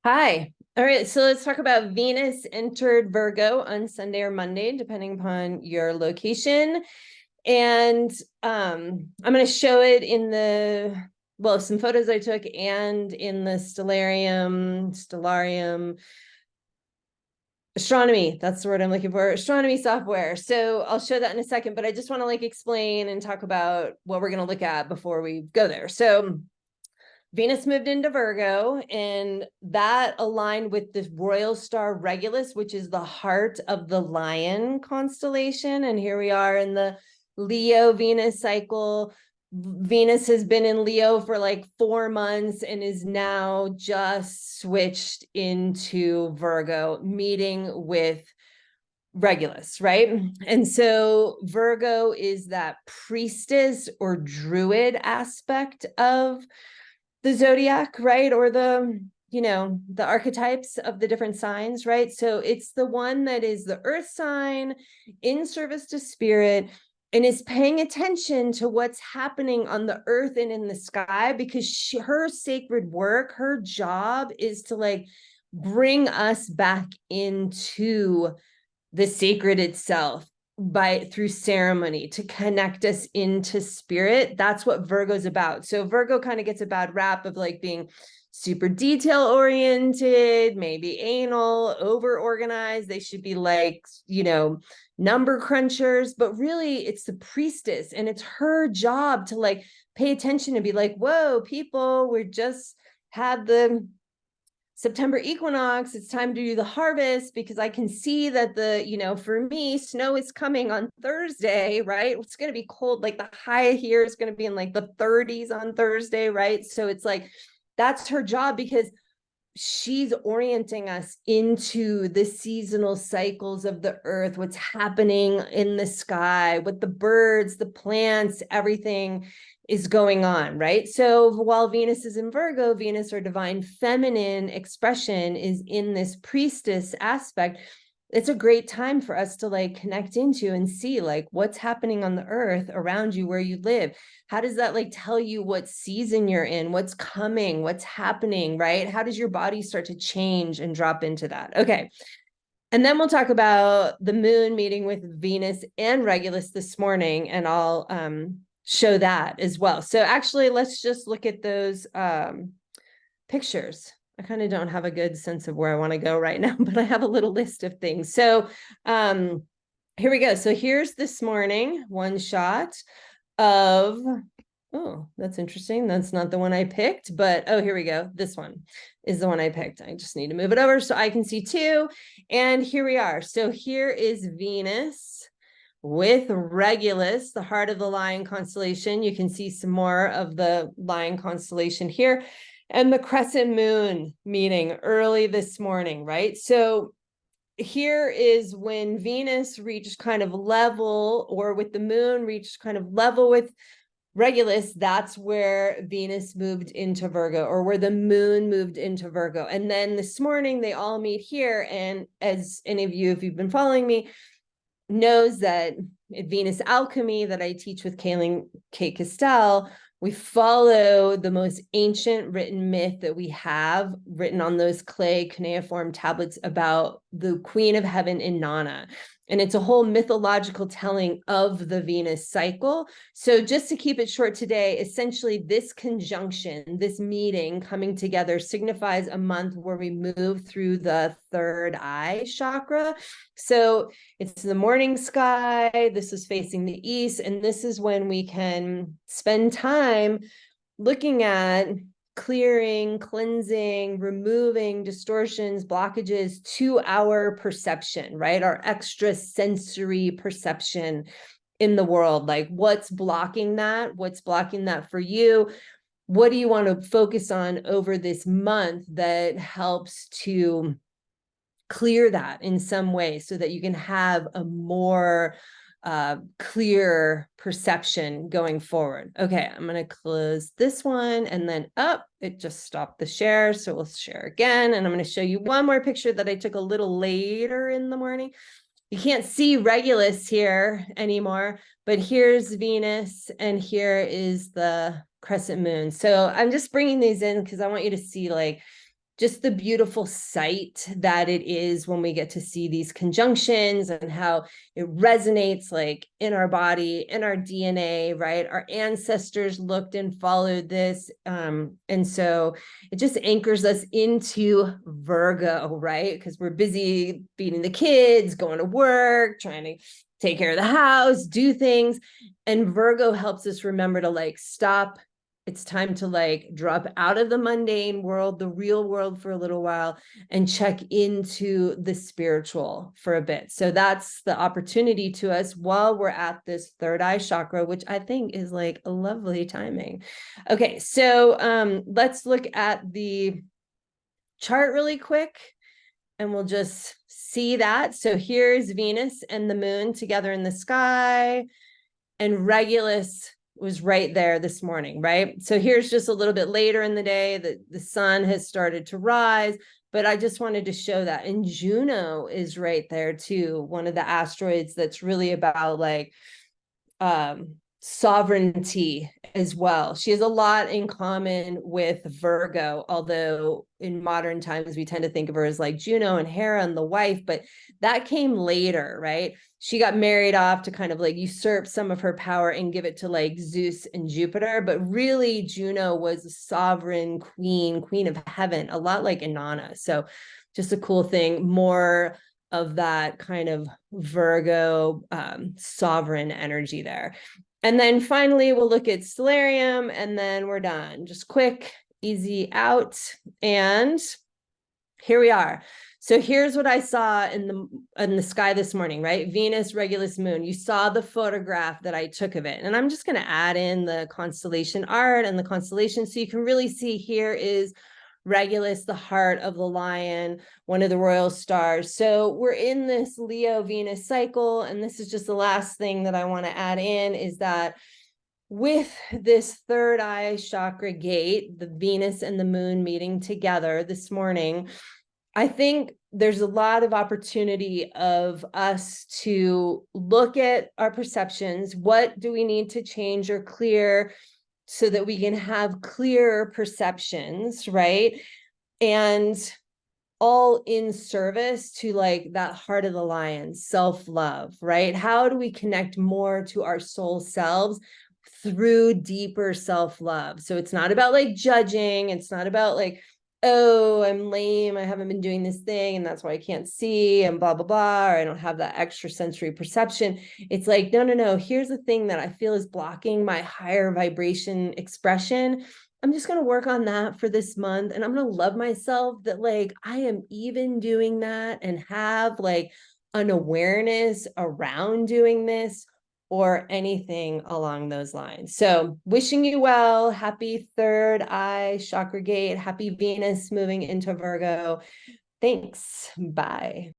Hi. All right, so let's talk about Venus entered Virgo on Sunday or Monday, depending upon your location. And I'm going to show it in some photos I took and in the stellarium, astronomy. That's the word I'm looking for, astronomy software. So I'll show that in a second, but I just want to explain and talk about what we're going to look at before we go there. So Venus moved into Virgo, and that aligned with the royal star Regulus, which is the heart of the Lion constellation. And here we are in the Leo Venus cycle. Venus has been in Leo for 4 months and is now just switched into Virgo, meeting with Regulus, right? And so Virgo is that priestess or druid aspect of the zodiac, right? Or the archetypes of the different signs, right? So it's the one that is the earth sign in service to spirit and is paying attention to what's happening on the earth and in the sky, because her sacred work, her job is to bring us back into the sacred itself through ceremony, to connect us into spirit. That's what Virgo's about. So Virgo kind of gets a bad rap of being super detail oriented, maybe anal, over organized. They should be number crunchers, but really it's the priestess, and it's her job to pay attention and be whoa, people, we're just had the September equinox, it's time to do the harvest, because I can see that for me, snow is coming on Thursday, right? It's going to be cold. The high here is going to be in the 30s on Thursday, right? So it's that's her job, because she's orienting us into the seasonal cycles of the earth, what's happening in the sky, what the birds, the plants, everything is going on, right? So while Venus is in Virgo, Venus, or divine feminine expression, is in this priestess aspect. It's a great time for us to connect into and see what's happening on the earth around you, where you live. How does that tell you what season you're in, what's coming, what's happening, right? How does your body start to change and drop into that? Okay. And then we'll talk about the moon meeting with Venus and Regulus this morning, and I'll show that as well. So actually, let's just look at those pictures. I kind of don't have a good sense of where I want to go right now, but I have a little list of things. So here we go. So here's this morning, one shot of, oh, that's interesting. That's not the one I picked, but oh, here we go. This one is the one I picked. I just need to move it over so I can see too. And here we are. So here is Venus with Regulus, the heart of the Lion constellation. You can see some more of the Lion constellation here. And the crescent moon meeting early this morning, right? So here is when Venus reached kind of level, or with the moon reached kind of level with Regulus. That's where Venus moved into Virgo, or where the moon moved into Virgo. And then this morning they all meet here. And as any of you, if you've been following me, knows that Venus alchemy that I teach with Kate Castell, we follow the most ancient written myth that we have written on those clay cuneiform tablets about the Queen of Heaven, Inanna. And it's a whole mythological telling of the Venus cycle. So just to keep it short today, essentially this conjunction, this meeting coming together, signifies a month where we move through the third eye chakra. So it's the morning sky. This is facing the east. And this is when we can spend time looking at clearing, cleansing, removing distortions, blockages to our perception, right? Our extrasensory perception in the world. What's blocking that? What's blocking that for you? What do you want to focus on over this month that helps to clear that in some way, so that you can have a more clear perception going forward? Okay, I'm going to close this one, and then it just stopped the share. So we'll share again. And I'm going to show you one more picture that I took a little later in the morning. You can't see Regulus here anymore, but here's Venus, and here is the crescent moon. So I'm just bringing these in because I want you to see just the beautiful sight that it is when we get to see these conjunctions and how it resonates like in our body, in our DNA, right? Our ancestors looked and followed this. And so it just anchors us into Virgo, right? Because we're busy feeding the kids, going to work, trying to take care of the house, do things. And Virgo helps us remember to like stop. It's time to like drop out of the mundane world, the real world for a little while, and check into the spiritual for a bit. So that's the opportunity to us while we're at this third eye chakra, which I think is like a lovely timing. Okay, so let's look at the chart really quick and we'll just see that. So here's Venus and the moon together in the sky, and Regulus was right there this morning, right? So here's just a little bit later in the day that the sun has started to rise, but I just wanted to show that. And Juno is right there too, one of the asteroids that's really about like sovereignty as well. She has a lot in common with Virgo, although in modern times we tend to think of her as like Juno and Hera and the wife, but that came later, right? She got married off to kind of like usurp some of her power and give it to like Zeus and Jupiter, but really Juno was a sovereign queen of heaven, a lot like Inanna. So just a cool thing, more of that kind of Virgo sovereign energy there. And then finally, we'll look at stellarium and then we're done. Just quick, easy out. And here we are. So here's what I saw in the sky this morning, right? Venus, Regulus, moon. You saw the photograph that I took of it. And I'm just going to add in the constellation art and the constellation so you can really see here is Regulus, the heart of the lion, one of the royal stars. So we're in this Leo Venus cycle. And this is just the last thing that I want to add in is that with this third eye chakra gate, the Venus and the moon meeting together this morning, I think there's a lot of opportunity of us to look at our perceptions. What do we need to change or clear so that we can have clearer perceptions, right? And all in service to like that heart of the lion, self-love, right? How do we connect more to our soul selves through deeper self-love? So it's not about like judging. It's not about like, oh, I'm lame, I haven't been doing this thing and that's why I can't see and blah, blah, blah, or I don't have that extra sensory perception. It's like, no, here's the thing that I feel is blocking my higher vibration expression. I'm just going to work on that for this month. And I'm going to love myself that like, I am even doing that and have like an awareness around doing this or anything along those lines. So wishing you well, happy third eye chakra gate, happy Venus moving into Virgo. Thanks. Bye.